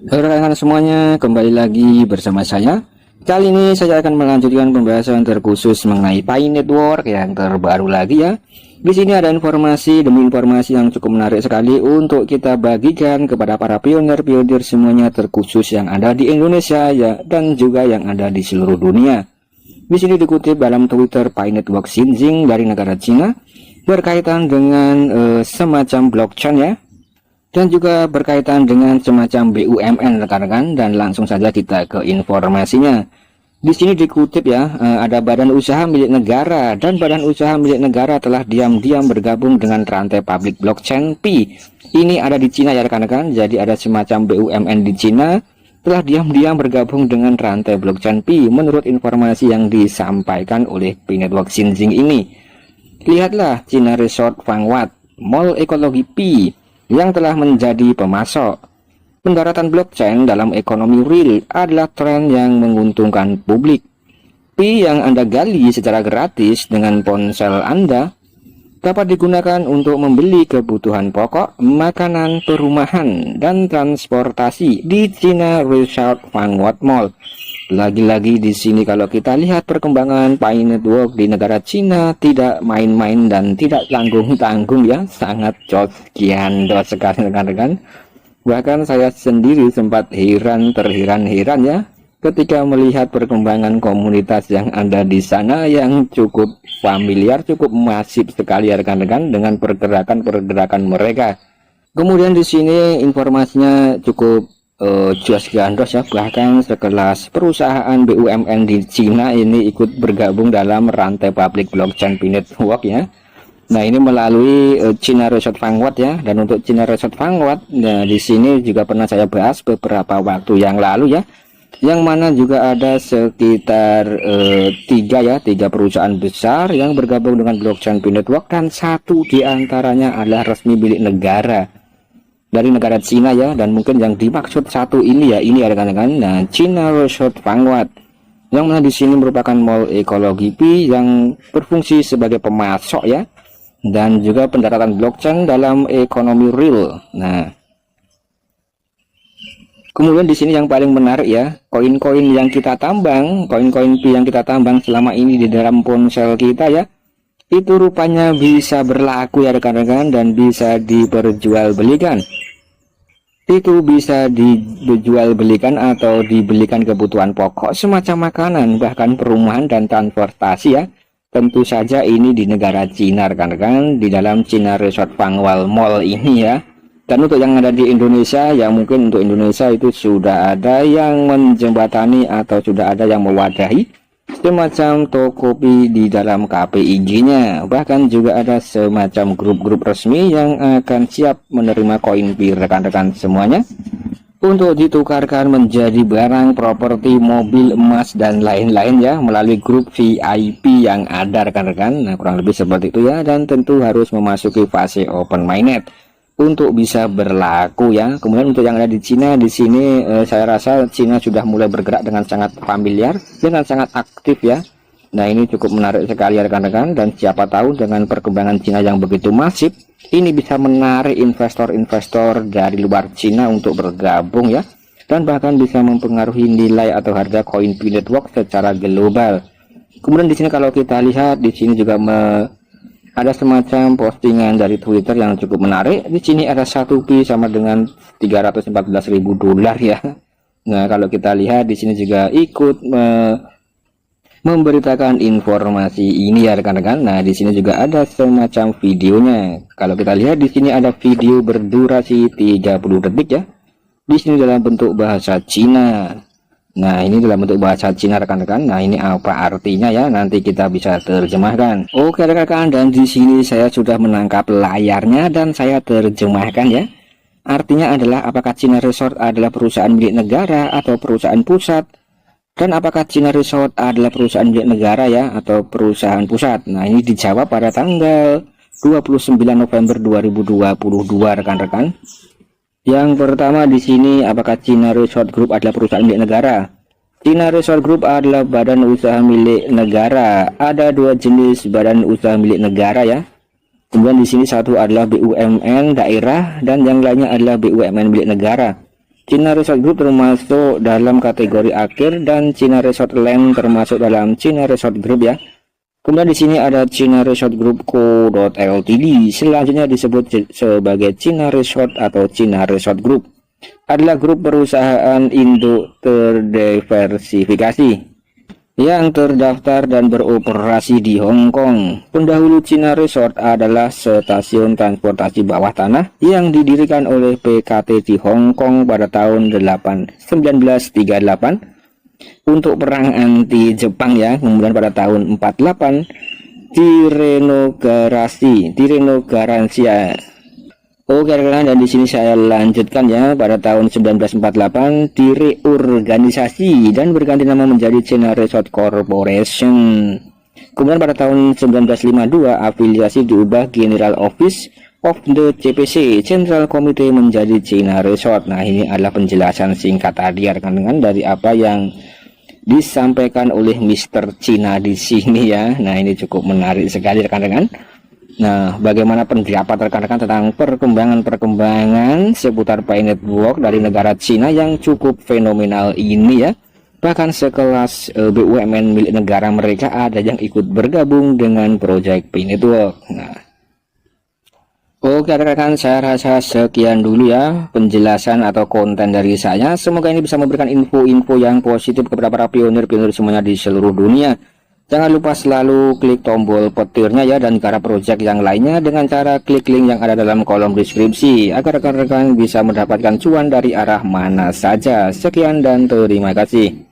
Rekan semuanya, kembali lagi bersama saya. Kali ini saya akan melanjutkan pembahasan terkhusus mengenai Pi Network yang terbaru lagi ya. Di sini ada informasi demi informasi yang cukup menarik sekali untuk kita bagikan kepada para pionir-pionir semuanya, terkhusus yang ada di Indonesia ya, dan juga yang ada di seluruh dunia. Di sini dikutip dalam Twitter Pi Network Xinjiang dari negara Cina berkaitan dengan semacam blockchain ya, dan juga berkaitan dengan semacam BUMN rekan-rekan. Dan langsung saja kita ke informasinya. Di sini dikutip ya, ada badan usaha milik negara, dan badan usaha milik negara telah diam-diam bergabung dengan rantai publik blockchain Pi. Ini ada di Cina ya rekan-rekan. Jadi ada semacam BUMN di Cina telah diam-diam bergabung dengan rantai blockchain Pi menurut informasi yang disampaikan oleh Pi Network Xinjiang ini. Lihatlah China Resort Vanguard Mall Ekologi Pi yang telah menjadi pemasok. Pendaratan blockchain dalam ekonomi real adalah tren yang menguntungkan publik. Pi yang Anda gali secara gratis dengan ponsel Anda dapat digunakan untuk membeli kebutuhan pokok, makanan, perumahan, dan transportasi di China Resort Vanguard Mall. Lagi-lagi di sini kalau kita lihat perkembangan Pi Network di negara Cina tidak main-main dan tidak tanggung-tanggung ya, sangat coskiando sekali rekan-rekan. Bahkan saya sendiri sempat terheran-heran ya ketika melihat perkembangan komunitas yang ada di sana yang cukup familiar, cukup masif sekali ya rekan-rekan dengan pergerakan-pergerakan mereka. Kemudian di sini informasinya cukup jelas gandos ya, bahkan sekelas perusahaan BUMN di Cina ini ikut bergabung dalam rantai publik blockchain Pi Network ya. Nah, ini melalui China Resort Vanguard ya. Dan untuk China Resort Vanguard, nah di sini juga pernah saya bahas beberapa waktu yang lalu ya, yang mana juga ada sekitar tiga perusahaan besar yang bergabung dengan blockchain Pi Network, dan satu diantaranya adalah resmi milik negara dari negara Cina ya. Dan mungkin yang dimaksud satu ini ya, ini rekan-rekan, nah China Resort Vanguard, yang mana di sini merupakan mall ekologi Pi yang berfungsi sebagai pemasok ya, dan juga pendaratan blockchain dalam ekonomi real. Nah, kemudian di sini yang paling menarik ya, koin-koin yang kita tambang, koin-koin Pi yang kita tambang selama ini di dalam ponsel kita ya, itu rupanya bisa berlaku ya rekan-rekan, dan bisa diperjualbelikan. Itu bisa dijual-belikan atau dibelikan kebutuhan pokok semacam makanan, bahkan perumahan dan transportasi ya. Tentu saja ini di negara Cina rekan-rekan, di dalam China Resort Vanguard Mall ini ya. Dan untuk yang ada di Indonesia ya, mungkin untuk Indonesia itu sudah ada yang menjembatani atau sudah ada yang mewadahi semacam toko Pi di dalam KPIG-nya. Bahkan juga ada semacam grup-grup resmi yang akan siap menerima koin Pi rekan-rekan semuanya untuk ditukarkan menjadi barang, properti, mobil, emas, dan lain-lain ya, melalui grup VIP yang ada rekan-rekan. Nah, kurang lebih seperti itu ya. Dan tentu harus memasuki fase open mainnet untuk bisa berlaku ya. Kemudian untuk yang ada di Cina, di sini saya rasa Cina sudah mulai bergerak dengan sangat familiar, dengan sangat aktif ya. Nah, ini cukup menarik sekali ya rekan-rekan, dan siapa tahu dengan perkembangan Cina yang begitu masif, ini bisa menarik investor-investor dari luar Cina untuk bergabung ya, dan bahkan bisa mempengaruhi nilai atau harga koin Pi Network secara global. Kemudian di sini kalau kita lihat, di sini juga ada semacam postingan dari Twitter yang cukup menarik. Di sini ada 1 Pi sama dengan 314.000 dolar ya. Nah, kalau kita lihat di sini juga ikut memberitakan informasi ini ya rekan-rekan. Nah, di sini juga ada semacam videonya. Kalau kita lihat di sini ada video berdurasi 30 detik ya. Di sini dalam bentuk bahasa Cina. Nah, ini dalam bentuk bahasa Cina rekan-rekan. Nah, ini apa artinya ya? Nanti kita bisa terjemahkan. Oke rekan-rekan, dan di sini saya sudah menangkap layarnya dan saya terjemahkan ya. Artinya adalah apakah China Resort adalah perusahaan milik negara atau perusahaan pusat? Dan apakah China Resort adalah perusahaan milik negara ya, atau perusahaan pusat? Nah, ini dijawab pada tanggal 29 November 2022 rekan-rekan. Yang pertama di sini, apakah China Resort Group adalah perusahaan milik negara? China Resort Group adalah badan usaha milik negara. Ada 2 jenis badan usaha milik negara ya. Kemudian di sini satu adalah BUMN daerah dan yang lainnya adalah BUMN milik negara. China Resort Group termasuk dalam kategori akhir dan China Resort Land termasuk dalam China Resort Group ya. Kemudian di sini ada China Resort Group Co. Ltd. Selanjutnya disebut sebagai China Resort atau China Resort Group. Adalah grup perusahaan induk terdiversifikasi yang terdaftar dan beroperasi di Hong Kong. Pendahulu China Resort adalah stasiun transportasi bawah tanah yang didirikan oleh PKT di Hong Kong pada tahun 1938 untuk perang anti Jepang ya. Kemudian pada tahun 48 direnovasi ya. Oke rekan, dan di sini saya lanjutkan ya. Pada tahun 1948 direorganisasi dan berganti nama menjadi China Resort Corporation. Kemudian pada tahun 1952 afiliasi diubah General Office of the CPC Central Committee menjadi China Resort. Nah, ini adalah penjelasan singkat tadi rekan-rekan dari apa yang disampaikan oleh Mr. China di sini ya. Nah, ini cukup menarik sekali rekan-rekan. Nah, bagaimana pendapat rekan-rekan tentang perkembangan seputar Pi Network dari negara Cina yang cukup fenomenal ini ya? Bahkan sekelas BUMN milik negara mereka ada yang ikut bergabung dengan proyek Pi Network. Nah, oke rekan-rekan, saya rasa sekian dulu ya penjelasan atau konten dari saya. Semoga ini bisa memberikan info-info yang positif kepada para pionir-pionir semuanya di seluruh dunia. Jangan lupa selalu klik tombol petirnya ya, dan cara project yang lainnya dengan cara klik link yang ada dalam kolom deskripsi agar rekan-rekan bisa mendapatkan cuan dari arah mana saja. Sekian dan terima kasih.